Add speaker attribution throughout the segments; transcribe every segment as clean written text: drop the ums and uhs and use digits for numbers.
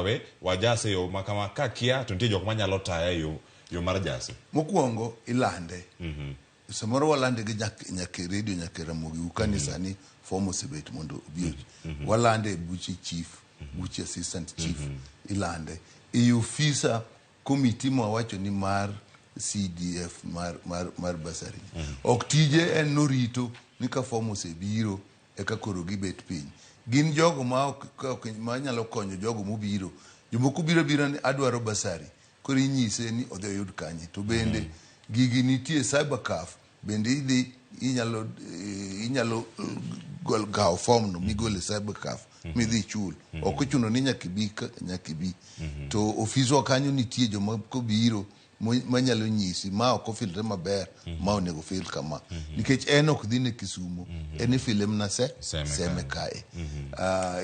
Speaker 1: we wajase yo makama ka kia to nitie jok manyalo taya yo mar jase.
Speaker 2: Mokuongo ilande. Samoro walande gi nyaka radio nyaka Ramogi kanisa ni form osebet mondo obi. Walande buche chief, buche assistant chief ilande. E ofisa committee mwawacho ni mar CDF mar basari. Ok tije en norito ni ka form osebiro eka koro gibet piny. Gin jogo ma nyalo konyo jogo mobiro. Jomoko biro ni adwaro basari. Koro inyise ni odhi oyud kanye. To bende gigi nitie cybercaf bende idhi inyalo gawo form no migole cybercaf midhi chul. Ok ochuno ni nyaka bi. To ofiswa kanyo nitie joma kobiro manyalo nyisi ma ok ofilre maber ma onego fil kama nikech en ok dhi ne Kisumo en film na seme kae.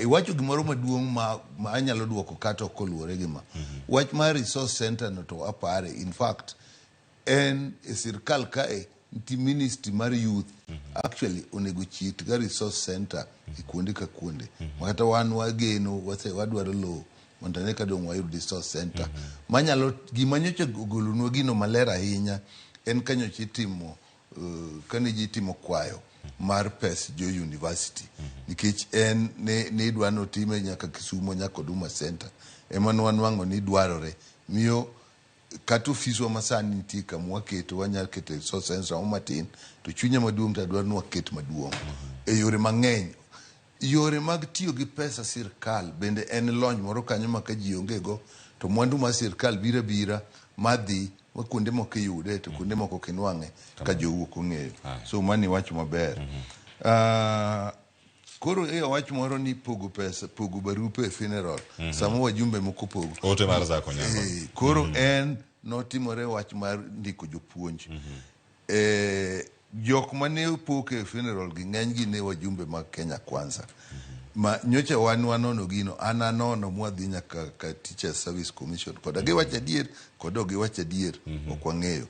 Speaker 2: Iwacho gimoro maduong' ma anyalo duoko kata ok oluore gi ma wach mar resource center no to apare. In fact en sirkal kae nti ministry mar youth actually onego chiet ga resource center kuonde ka kuonde makata wan wageno wadwaro lowo mondo ne kadong wayud resource center manyalo gimanyocha golonwa gino maler ahinya en kanyo chitimo kane ji timo kwayo mar pes jo university nikech en ne idwano time nyaka Kisumo nyaka Huduma Center emano wanwango ni dwarore miyo kata ofiswa masani nitie kama waketo wanyalo keto resource center matin to chunya maduong' ta dwaro waket maduong' e yore mang'eny. Yore mag tiyo gi pesa sirkal bende en lony moro kanyo ma ka ji onge go to mwandu ma sirkal bira madhi wa kuonde moko yude to kuonde moko kinwang'e ka jowuok ong'eyo. So mani wach maber. Koro wach moro ni pogo pesa, pogo barupe e funeral. Samo wajumbe moko pogo.
Speaker 1: Ote mar zako nyako.
Speaker 2: Koro en notimore wach mar ndiko jopuonj. Jok mane opoke funeral gi ng'eny gi ne wajumbe mag Kenya Kwanza. Ma nyocha wanono gino ananono mwadhi nyaka ka Teacher Service Commission. Koda gi wach adier ok wang'eyo.